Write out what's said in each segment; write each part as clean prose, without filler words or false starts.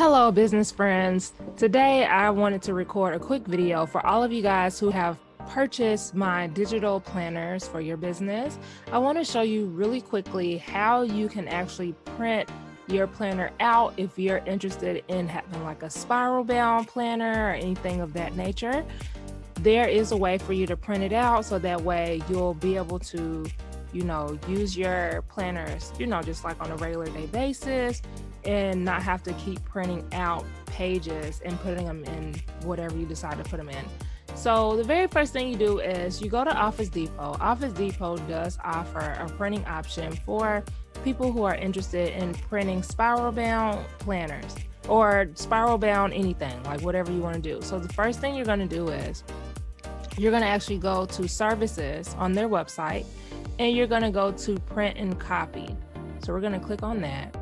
Hello, business friends. Today, I wanted to record a quick video for all of you guys who have purchased my digital planners for your business. I want to show you really quickly how you can actually print your planner out if you're interested in having like a spiral bound planner or anything of that nature. There is a way for you to print it out so that way you'll be able to, use your planners, just like on a regular day basis and not have to keep printing out pages and putting them in whatever you decide to put them in. So the very first thing you do is you go to Office Depot. Office Depot does offer a printing option for people who are interested in printing spiral bound planners or spiral bound anything, like whatever you want to do. So the first thing you're going to do is you're going to actually go to services on their website and you're going to go to print and copy. So we're going to click on that.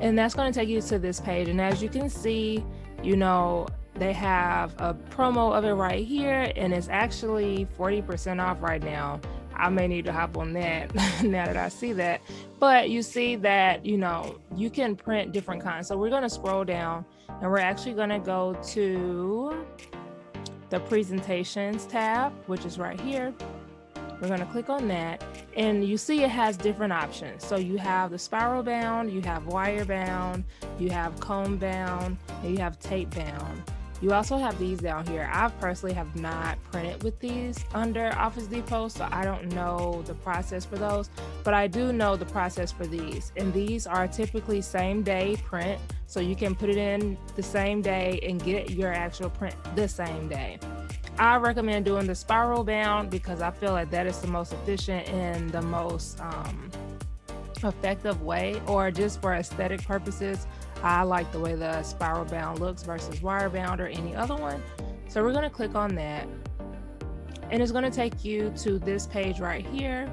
And that's going to take you to this page. And as you can see, they have a promo of it right here, and it's actually 40% off right now. I may need to hop on that now that I see that. But you see that, you can print different kinds. So we're going to scroll down and we're actually going to go to the presentations tab, which is right here. We're going to click on that, and you see it has different options. So you have the spiral bound, you have wire bound, you have comb bound, and you have tape bound. You also have these down here. I personally have not printed with these under Office Depot, so I don't know the process for those, but I do know the process for these. And these are typically same day print, so you can put it in the same day and get your actual print the same day. I recommend doing the spiral bound because I feel like that is the most efficient and the most effective way, or just for aesthetic purposes. I like the way the spiral bound looks versus wire bound or any other one. So we're going to click on that, and it's going to take you to this page right here.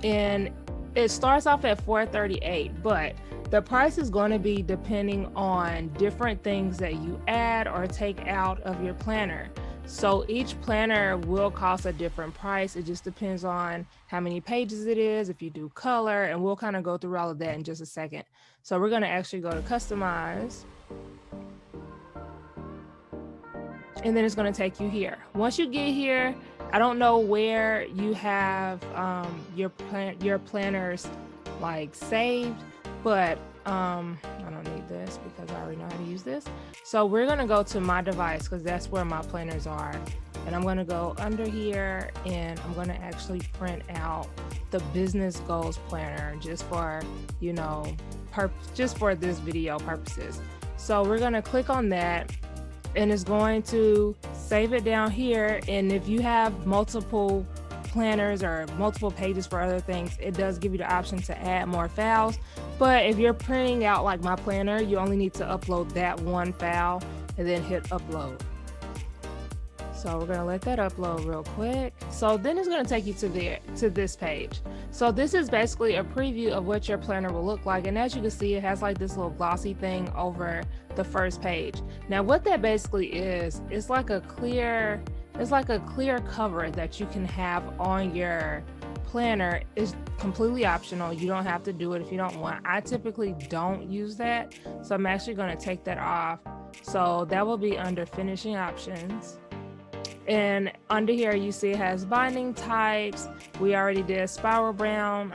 And it starts off at $438, but the price is going to be depending on different things that you add or take out of your planner. So each planner will cost a different price. It just depends on how many pages it is, if you do color, and we'll kind of go through all of that in just a second. So we're going to actually go to customize, and then it's going to take you here. Once you get here, I don't know where you have your planners like saved, but I don't need this because I already know how to use this. So we're going to go to my device because that's where my planners are. And I'm going to go under here and I'm going to actually print out the business goals planner just for, just for this video purposes. So we're going to click on that, and it's going to save it down here. And if you have multiple planners or multiple pages for other things, it does give you the option to add more files. But if you're printing out like my planner, you only need to upload that one file and then hit upload. So we're going to let that upload real quick. So then it's going to take you to this page. So this is basically a preview of what your planner will look like. And as you can see, it has like this little glossy thing over the first page. Now what that basically is, it's like a clear cover that you can have on your planner. Is completely optional. You don't have to do it if you don't want. I typically don't use that, so I'm actually going to take that off. So that will be under finishing options. And under here, you see it has binding types. We already did spiral bound.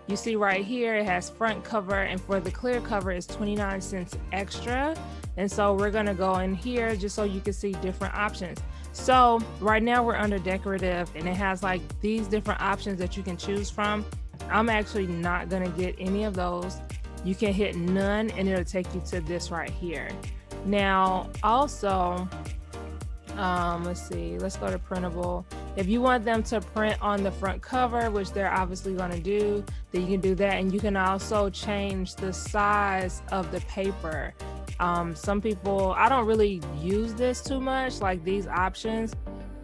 You see right here, it has front cover, and for the clear cover, it's 29 cents extra. And so we're gonna go in here just so you can see different options. So right now we're under decorative, and it has like these different options that you can choose from. I'm actually not gonna get any of those. You can hit none, and it'll take you to this right here. Now, also, let's see, let's go to printable. If you want them to print on the front cover, which they're obviously going to do, then you can do that. And you can also change the size of the paper. Some people, I don't really use this too much, like these options,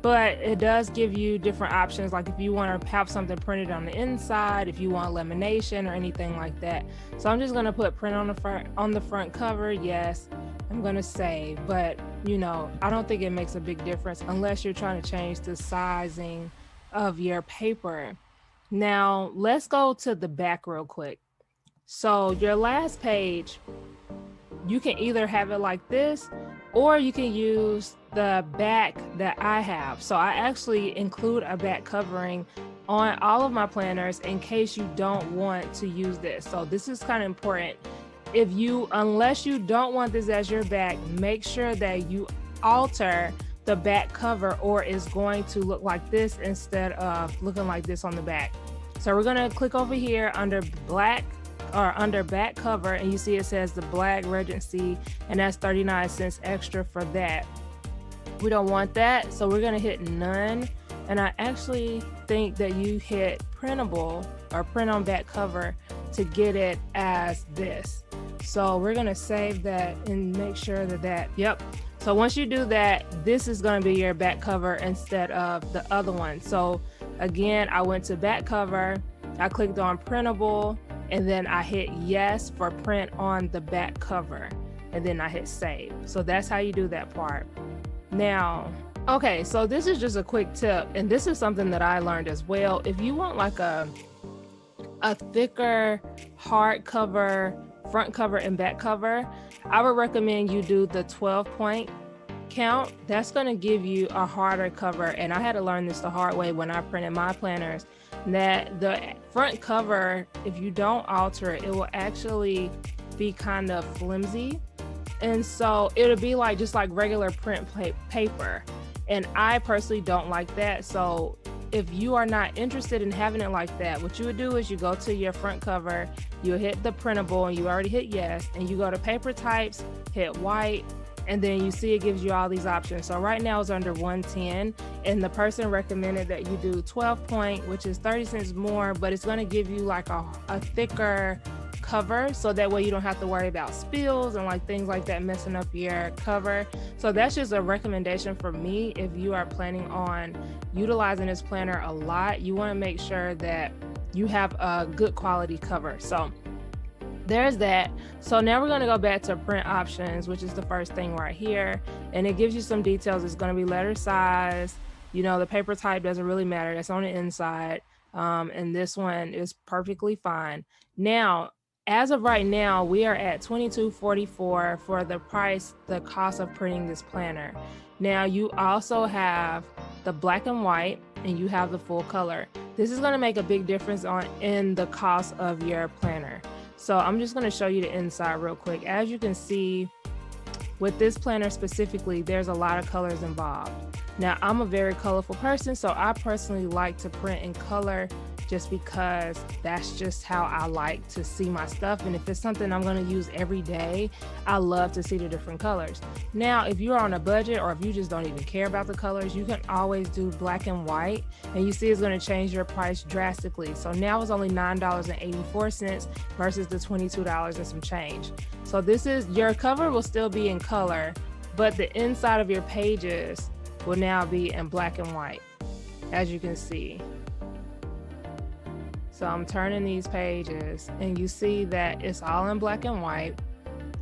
but it does give you different options. Like if you want to have something printed on the inside, if you want lamination or anything like that. So I'm just going to put print on the front cover. Yes, I'm going to save, but I don't think it makes a big difference unless you're trying to change the sizing of your paper. Now let's go to the back real quick. So your last page, you can either have it like this, or you can use the back that I have. So I actually include a back covering on all of my planners in case you don't want to use this. So this is kind of important. Unless you don't want this as your back, make sure that you alter the back cover, or it's going to look like this instead of looking like this on the back. So we're gonna click over here under black or under back cover, and you see it says the Black Regency, and that's 39 cents extra for that. We don't want that, so we're gonna hit none. And I actually think that you hit printable or print on back cover to get it as this. So we're gonna save that and make sure yep. So once you do that, this is gonna be your back cover instead of the other one. So again, I went to back cover, I clicked on printable, and then I hit yes for print on the back cover, and then I hit save. So that's how you do that part. Now, okay, so this is just a quick tip, and this is something that I learned as well. If you want like a thicker hard cover, front cover and back cover, I would recommend you do the 12-point count. That's going to give you a harder cover, and I had to learn this the hard way when I printed my planners, that the front cover, if you don't alter it, it will actually be kind of flimsy, and so it'll be like just like regular print paper, and I personally don't like that. So if you are not interested in having it like that, what you would do is you go to your front cover, you hit the printable, and you already hit yes, and you go to paper types, hit white, and then you see it gives you all these options. So right now it's under 110, and the person recommended that you do 12-point, which is 30 cents more, but it's going to give you like a thicker cover, so that way you don't have to worry about spills and like things like that messing up your cover. So that's just a recommendation for me. If you are planning on utilizing this planner a lot, you want to make sure that you have a good quality cover. So there's that. So now we're going to go back to print options, which is the first thing right here, and it gives you some details. It's going to be letter size, the paper type doesn't really matter, that's on the inside, and this one is perfectly fine. Now, as of right now, we are at $22.44 for the cost of printing this planner. Now you also have the black and white, and you have the full color. This is going to make a big difference in the cost of your planner. So I'm just going to show you the inside real quick. As you can see, with this planner specifically, there's a lot of colors involved. Now, I'm a very colorful person, so I personally like to print in color just because that's just how I like to see my stuff. And if it's something I'm going to use every day, I love to see the different colors. Now, if you're on a budget, or if you just don't even care about the colors, you can always do black and white, and you see it's going to change your price drastically. So now it's only $9.84 versus the $22 and some change. So your cover will still be in color, but the inside of your pages will now be in black and white, as you can see. So I'm turning these pages, and you see that it's all in black and white,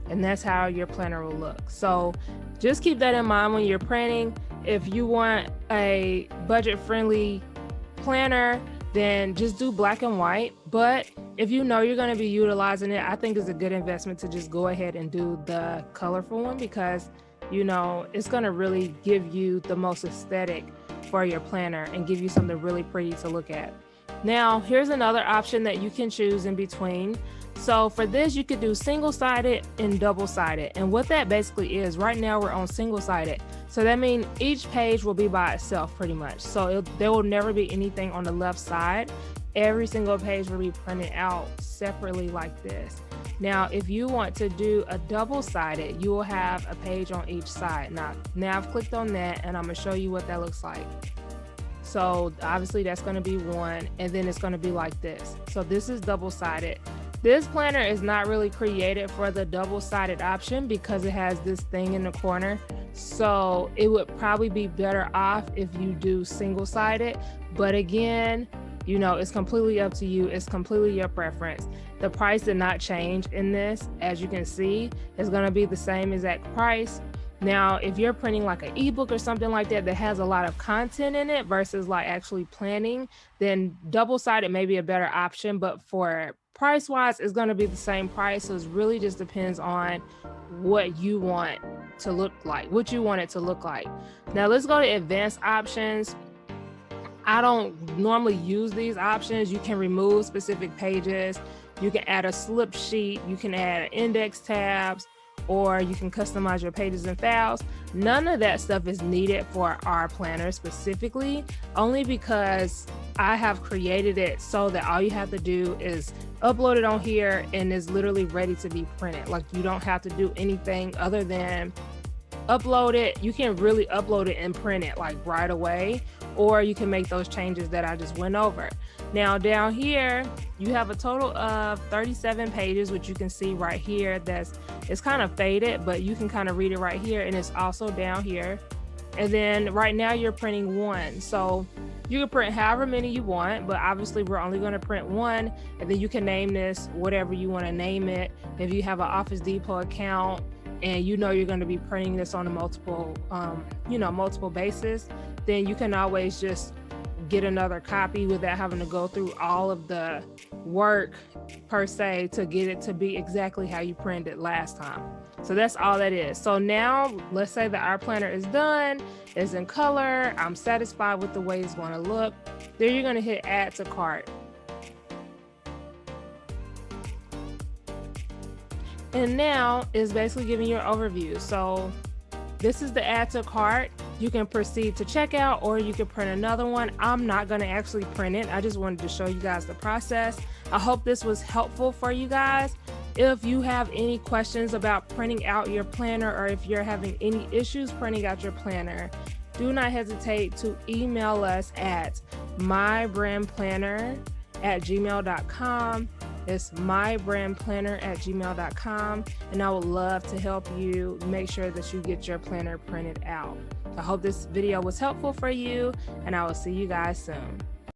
and that's how your planner will look. So just keep that in mind when you're printing. If you want a budget-friendly planner, then just do black and white. But if you know you're going to be utilizing it, I think it's a good investment to just go ahead and do the colorful one, because it's going to really give you the most aesthetic for your planner and give you something really pretty to look at. Now, here's another option that you can choose in between. So for this, you could do single-sided and double-sided. And what that basically is, right now we're on single-sided. So that means each page will be by itself pretty much. So there will never be anything on the left side. Every single page will be printed out separately like this. Now, if you want to do a double-sided, you will have a page on each side. Now I've clicked on that, and I'm going to show you what that looks like. So obviously that's going to be one, and then it's going to be like this. So this is double-sided. This planner is not really created for the double-sided option because it has this thing in the corner. So it would probably be better off if you do single-sided. But again, it's completely up to you. It's completely your preference. The price did not change in this. As you can see, it's going to be the same exact price. Now, if you're printing like an ebook or something like that has a lot of content in it versus like actually planning, then double-sided may be a better option. But for price wise, it's going to be the same price. So it really just depends on what you want to look like, what you want it to look like. Now let's go to advanced options. I don't normally use these options. You can remove specific pages. You can add a slip sheet. You can add index tabs, or you can customize your pages and files. None of that stuff is needed for our planner specifically, only because I have created it so that all you have to do is upload it on here and it's literally ready to be printed. Like, you don't have to do anything other than upload it. You can really upload it and print it like right away, or you can make those changes that I just went over. Now down here, you have a total of 37 pages, which you can see right here. It's kind of faded, but you can kind of read it right here, and it's also down here. And then right now you're printing one. So you can print however many you want, but obviously we're only going to print one, and then you can name this whatever you want to name it. If you have an Office Depot account and you know you're going to be printing this on a multiple basis, then you can always just get another copy without having to go through all of the work per se to get it to be exactly how you printed it last time. So that's all that is. So now let's say that our planner is done, it's in color, I'm satisfied with the way it's going to look. Then you're going to hit add to cart. And now it's basically giving you an overview. So this is the add to cart. You can proceed to checkout, or you can print another one. I'm not going to actually print it. I just wanted to show you guys the process. I hope this was helpful for you guys. If you have any questions about printing out your planner, or if you're having any issues printing out your planner, do not hesitate to email us at mybrandplanner@gmail.com. It's mybrandplanner@gmail.com, and I would love to help you make sure that you get your planner printed out. I hope this video was helpful for you, and I will see you guys soon.